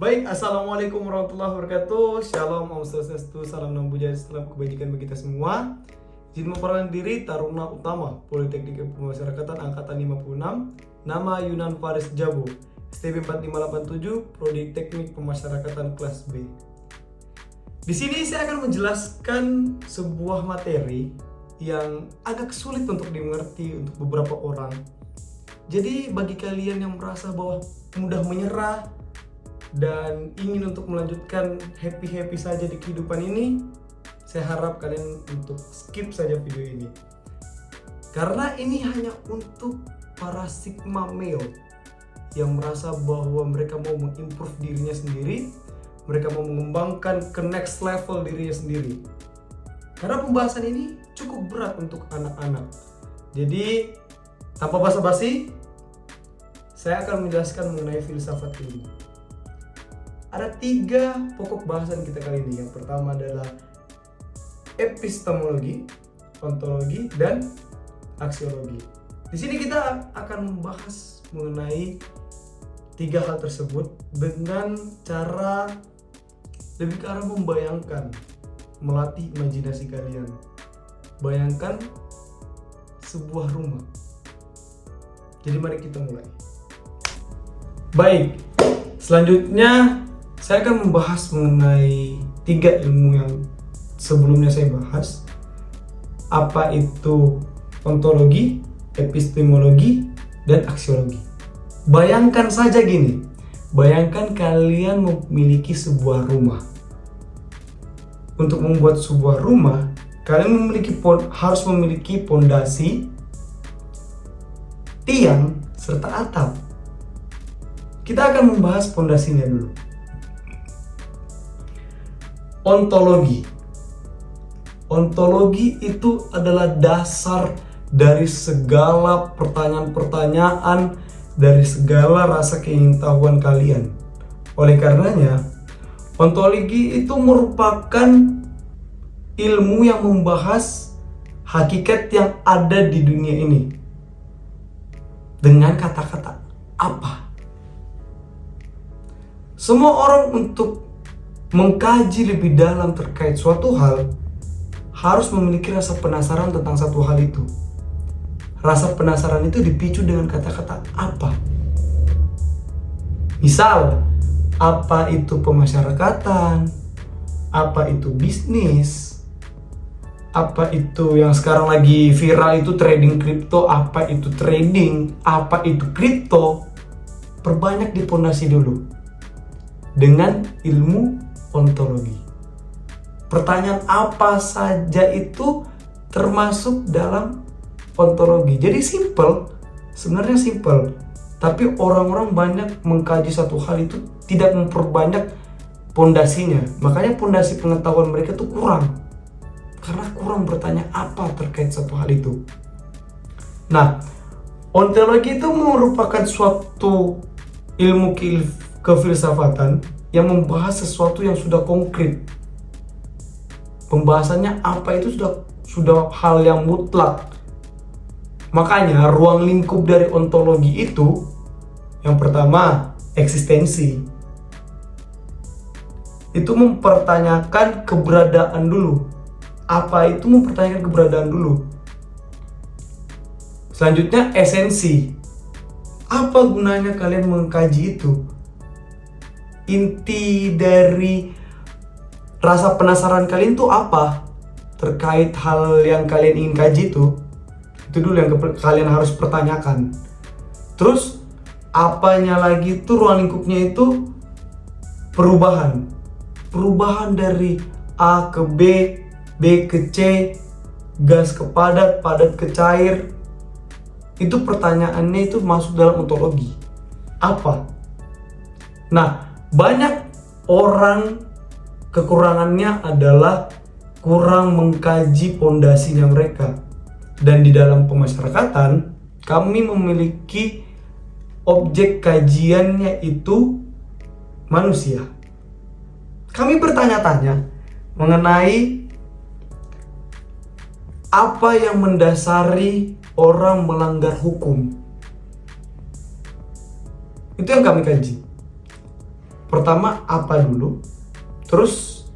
Baik, Assalamualaikum warahmatullahi wabarakatuh. Shalom, Om Swastiastu, salam nama budaya, salam kebajikan bagi kita semua. Izin memperkenalkan diri, Taruna Utama, Politeknik Pemasyarakatan Angkatan 56. Nama Yunan Faris Jabo, STB 4587, Prodi Teknik Pemasyarakatan kelas B. Di sini saya akan menjelaskan sebuah materi yang agak sulit untuk dimengerti untuk beberapa orang. Jadi bagi kalian yang merasa bahwa mudah menyerah dan ingin untuk melanjutkan happy saja di kehidupan ini, saya harap kalian untuk skip saja video ini. Karena ini hanya untuk para sigma male yang merasa bahwa mereka mau mengimprove dirinya sendiri, mereka mau mengembangkan ke next level dirinya sendiri. Karena pembahasan ini cukup berat untuk anak-anak. Jadi tanpa basa-basi, saya akan menjelaskan mengenai filsafat ini. Ada 3 pokok bahasan kita kali ini. Yang pertama adalah epistemologi, ontologi, dan aksiologi. Di sini kita akan membahas mengenai 3 hal tersebut dengan cara lebih ke arah membayangkan, melatih imajinasi kalian. Bayangkan sebuah rumah. Jadi mari kita mulai. Baik, selanjutnya saya akan membahas mengenai 3 ilmu yang sebelumnya saya bahas. Apa itu ontologi, epistemologi, dan aksiologi. Bayangkan saja gini, bayangkan kalian memiliki sebuah rumah. Untuk membuat sebuah rumah, kalian harus memiliki pondasi, tiang, serta atap. Kita akan membahas pondasinya dulu. Ontologi. Ontologi itu adalah dasar dari segala pertanyaan-pertanyaan, dari segala rasa keingintahuan kalian. Oleh karenanya, ontologi itu merupakan ilmu yang membahas hakikat yang ada di dunia ini. Dengan kata-kata apa? Semua orang untuk mengkaji lebih dalam terkait suatu hal harus memiliki rasa penasaran tentang satu hal itu. Rasa penasaran itu dipicu dengan kata-kata apa. Misal, apa itu pemasyarakatan? Apa itu bisnis? Apa itu yang sekarang lagi viral itu trading kripto? Apa itu trading? Apa itu kripto? Perbanyak di pondasi dulu dengan ilmu ontologi. Pertanyaan apa saja itu termasuk dalam ontologi. Jadi sebenarnya simple. Tapi orang-orang banyak mengkaji satu hal itu tidak memperbanyak pondasinya. Makanya pondasi pengetahuan mereka itu kurang. Karena kurang bertanya apa terkait satu hal itu. Nah, ontologi itu merupakan suatu ilmu kefilsafatan yang membahas sesuatu yang sudah konkret. Pembahasannya apa itu sudah hal yang mutlak. Makanya ruang lingkup dari ontologi itu yang pertama eksistensi. Itu mempertanyakan keberadaan dulu. Apa itu mempertanyakan keberadaan dulu. Selanjutnya esensi. Apa gunanya kalian mengkaji itu? Inti dari rasa penasaran kalian itu apa terkait hal yang kalian ingin kaji itu dulu yang kalian harus pertanyakan. Terus apanya lagi itu ruang lingkupnya itu perubahan dari A ke B, B ke C, gas ke padat, padat ke cair. Itu pertanyaannya itu masuk dalam ontologi. Apa? Nah, banyak orang kekurangannya adalah kurang mengkaji pondasinya mereka. Dan di dalam pemasyarakatan, kami memiliki objek kajiannya itu manusia. Kami bertanya-tanya mengenai apa yang mendasari orang melanggar hukum. Itu yang kami kaji. Pertama, apa dulu? Terus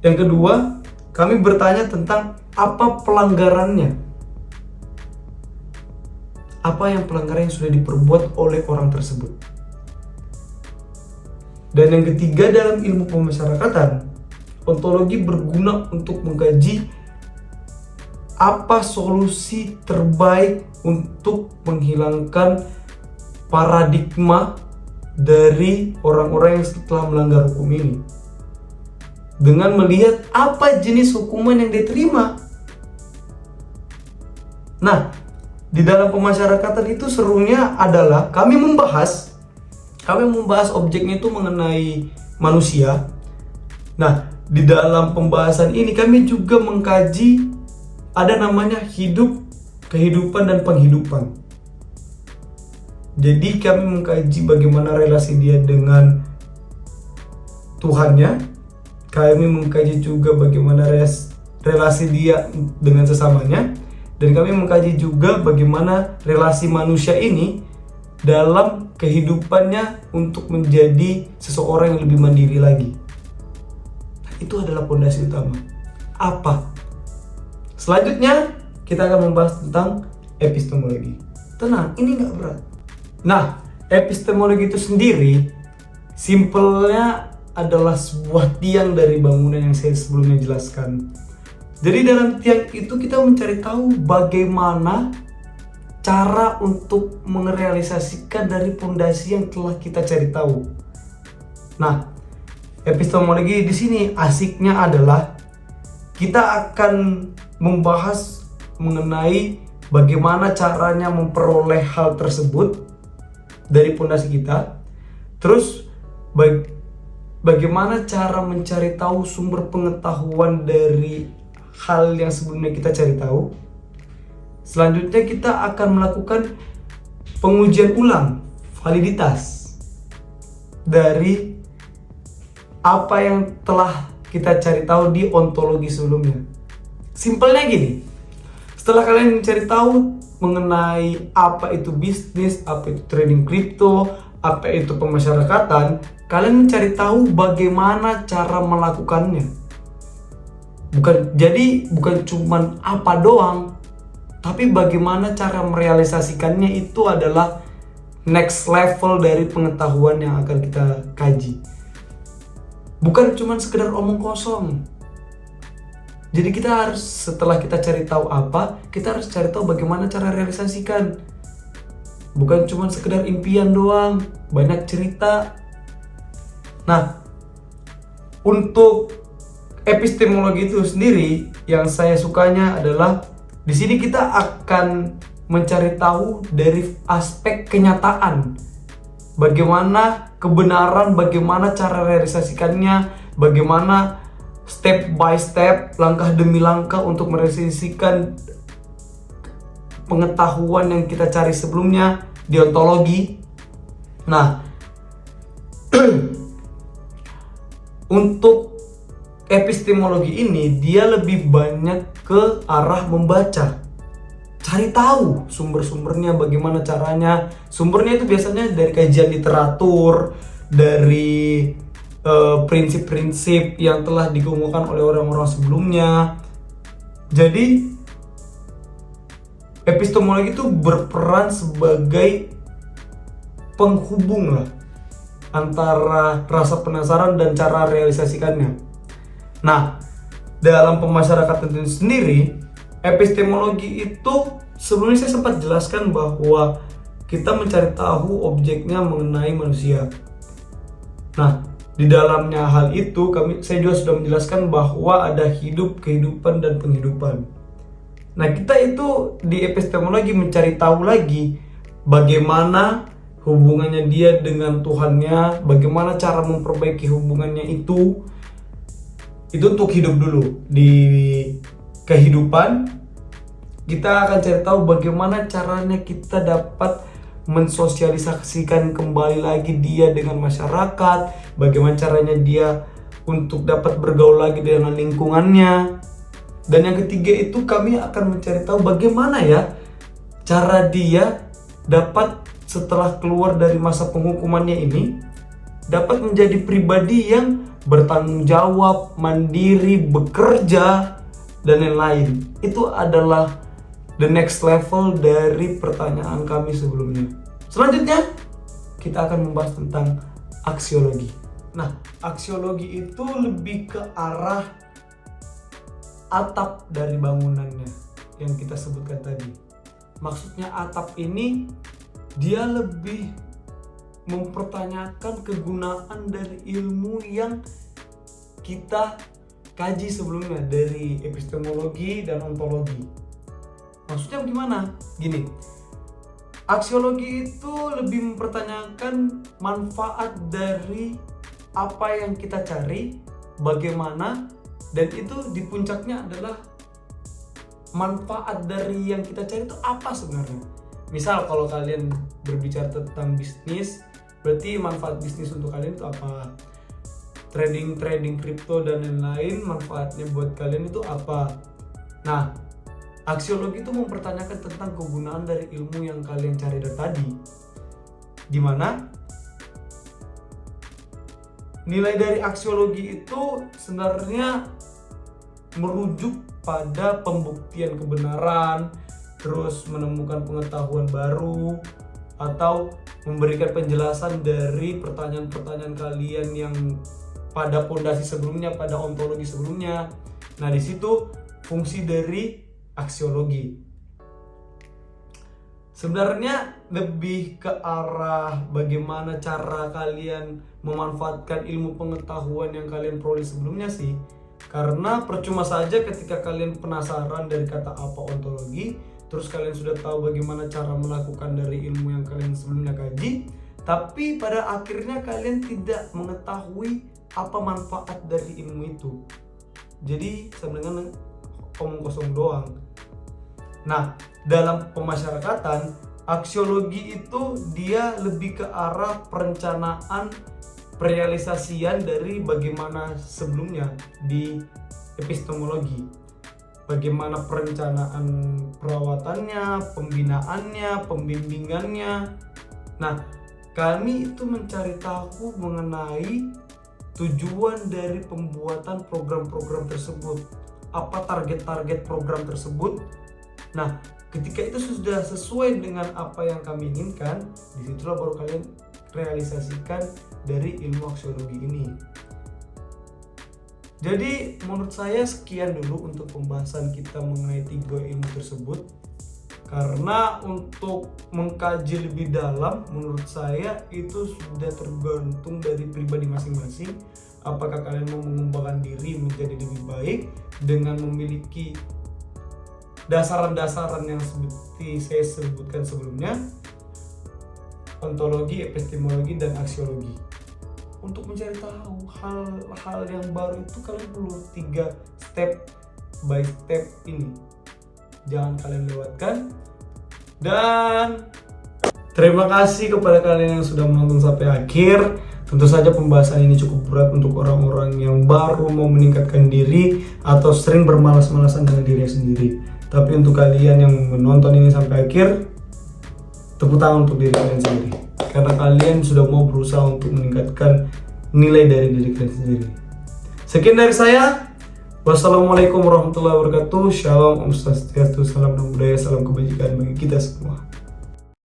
yang kedua, kami bertanya tentang apa pelanggarannya. Apa yang pelanggaran yang sudah diperbuat oleh orang tersebut. Dan yang ketiga, dalam ilmu pemasyarakatan, ontologi berguna untuk mengkaji apa solusi terbaik untuk menghilangkan paradigma dari orang-orang yang telah melanggar hukum ini, dengan melihat apa jenis hukuman yang diterima. Nah, di dalam pemasyarakatan itu serunya adalah kami membahas objeknya itu mengenai manusia. Nah, di dalam pembahasan ini kami juga mengkaji ada namanya hidup, kehidupan, dan penghidupan. Jadi kami mengkaji bagaimana relasi dia dengan Tuhannya. Kami mengkaji juga bagaimana relasi dia dengan sesamanya. Dan kami mengkaji juga bagaimana relasi manusia ini dalam kehidupannya untuk menjadi seseorang yang lebih mandiri lagi. Itu adalah fondasi utama. Apa? Selanjutnya kita akan membahas tentang epistemologi. Tenang, ini nggak berat. Nah, epistemologi itu sendiri simpelnya adalah sebuah tiang dari bangunan yang saya sebelumnya jelaskan. Jadi dalam tiang itu kita mencari tahu bagaimana cara untuk merealisasikan dari fondasi yang telah kita cari tahu. Nah, epistemologi di sini asiknya adalah kita akan membahas mengenai bagaimana caranya memperoleh hal tersebut dari fondasi kita. Terus bagaimana cara mencari tahu sumber pengetahuan dari hal yang sebelumnya kita cari tahu. Selanjutnya kita akan melakukan pengujian ulang validitas dari apa yang telah kita cari tahu di ontologi sebelumnya. Simpelnya gini, setelah kalian mencari tahu mengenai apa itu bisnis, apa itu trading kripto, apa itu pemasyarakatan, kalian mencari tahu bagaimana cara melakukannya. Bukan cuman apa doang, tapi bagaimana cara merealisasikannya itu adalah next level dari pengetahuan yang akan kita kaji. Bukan cuma sekedar omong kosong. Jadi kita harus, setelah kita cari tahu apa, kita harus cari tahu bagaimana cara realisasikan. Bukan cuma sekedar impian doang, banyak cerita. Nah, untuk epistemologi itu sendiri yang saya sukanya adalah di sini kita akan mencari tahu dari aspek kenyataan. Bagaimana kebenaran, bagaimana cara realisasikannya, bagaimana step by step, langkah demi langkah untuk merealisasikan pengetahuan yang kita cari sebelumnya di ontologi. Nah, untuk epistemologi ini dia lebih banyak ke arah membaca, cari tahu sumber-sumbernya, bagaimana caranya. Sumbernya itu biasanya dari kajian literatur, dari prinsip-prinsip yang telah dikemukakan oleh orang-orang sebelumnya. Jadi epistemologi itu berperan sebagai penghubung lah antara rasa penasaran dan cara realisasikannya. Nah, dalam pemasyarakatan itu sendiri, epistemologi itu sebelumnya saya sempat jelaskan bahwa kita mencari tahu objeknya mengenai manusia. Nah, di dalamnya hal itu saya juga sudah menjelaskan bahwa ada hidup, kehidupan, dan penghidupan. Nah, kita itu di epistemologi mencari tahu lagi bagaimana hubungannya dia dengan Tuhannya, bagaimana cara memperbaiki hubungannya itu untuk hidup dulu. Di kehidupan kita akan cari tahu bagaimana caranya kita dapat mensosialisasikan kembali lagi dia dengan masyarakat, bagaimana caranya dia untuk dapat bergaul lagi dengan lingkungannya. Dan yang ketiga itu kami akan mencari tahu bagaimana ya cara dia dapat setelah keluar dari masa penghukumannya ini, dapat menjadi pribadi yang bertanggung jawab, mandiri, bekerja, dan lain-lain. Itu adalah the next level dari pertanyaan kami sebelumnya. Selanjutnya, kita akan membahas tentang aksiologi. Nah, aksiologi itu lebih ke arah atap dari bangunannya yang kita sebutkan tadi. Maksudnya atap ini dia lebih mempertanyakan kegunaan dari ilmu yang kita kaji sebelumnya dari epistemologi dan ontologi. Maksudnya gimana? Gini, aksiologi itu lebih mempertanyakan manfaat dari apa yang kita cari, bagaimana, dan itu di puncaknya adalah manfaat dari yang kita cari itu apa sebenarnya. Misal kalau kalian berbicara tentang bisnis, berarti manfaat bisnis untuk kalian itu apa? Trading kripto dan lain-lain, manfaatnya buat kalian itu apa? Nah, aksiologi itu mempertanyakan tentang kegunaan dari ilmu yang kalian cari dari tadi. Dimana nilai dari aksiologi itu sebenarnya merujuk pada pembuktian kebenaran, terus menemukan pengetahuan baru, atau memberikan penjelasan dari pertanyaan-pertanyaan kalian yang pada pondasi sebelumnya, pada ontologi sebelumnya. Nah, di situ fungsi dari aksiologi. Sebenarnya lebih ke arah bagaimana cara kalian memanfaatkan ilmu pengetahuan yang kalian peroleh sebelumnya sih. Karena percuma saja ketika kalian penasaran dari kata apa ontologi, terus kalian sudah tahu bagaimana cara melakukan dari ilmu yang kalian sebelumnya kaji, tapi pada akhirnya kalian tidak mengetahui apa manfaat dari ilmu itu. Jadi sebenarnya omong kosong doang. Nah, dalam pemasyarakatan, aksiologi itu dia lebih ke arah perencanaan, perealisasian dari bagaimana sebelumnya di epistemologi. Bagaimana perencanaan perawatannya, pembinaannya, pembimbingannya. Nah, kami itu mencari tahu mengenai tujuan dari pembuatan program-program tersebut. Apa target-target program tersebut? Nah, ketika itu sudah sesuai dengan apa yang kami inginkan, disitulah baru kalian realisasikan dari ilmu aksiologi ini. Jadi menurut saya sekian dulu untuk pembahasan kita mengenai 3 ilmu tersebut. Karena untuk mengkaji lebih dalam, menurut saya itu sudah tergantung dari pribadi masing-masing. Apakah kalian mau mengembangkan diri menjadi lebih baik dengan memiliki dasaran-dasaran yang seperti saya sebutkan sebelumnya, ontologi, epistemologi, dan aksiologi. Untuk mencari tahu hal-hal yang baru itu kalian perlu 3 step by step ini. Jangan kalian lewatkan. Dan terima kasih kepada kalian yang sudah menonton sampai akhir. Tentu saja pembahasan ini cukup berat untuk orang-orang yang baru mau meningkatkan diri atau sering bermalas-malasan dengan diri sendiri. Tapi untuk kalian yang menonton ini sampai akhir, tepuk tangan untuk diri kalian sendiri. Karena kalian sudah mau berusaha untuk meningkatkan nilai dari diri kalian sendiri. Sekian dari saya. Wassalamualaikum warahmatullahi wabarakatuh. Shalom, Om Swastiastu, salam budaya, salam kebajikan bagi kita semua.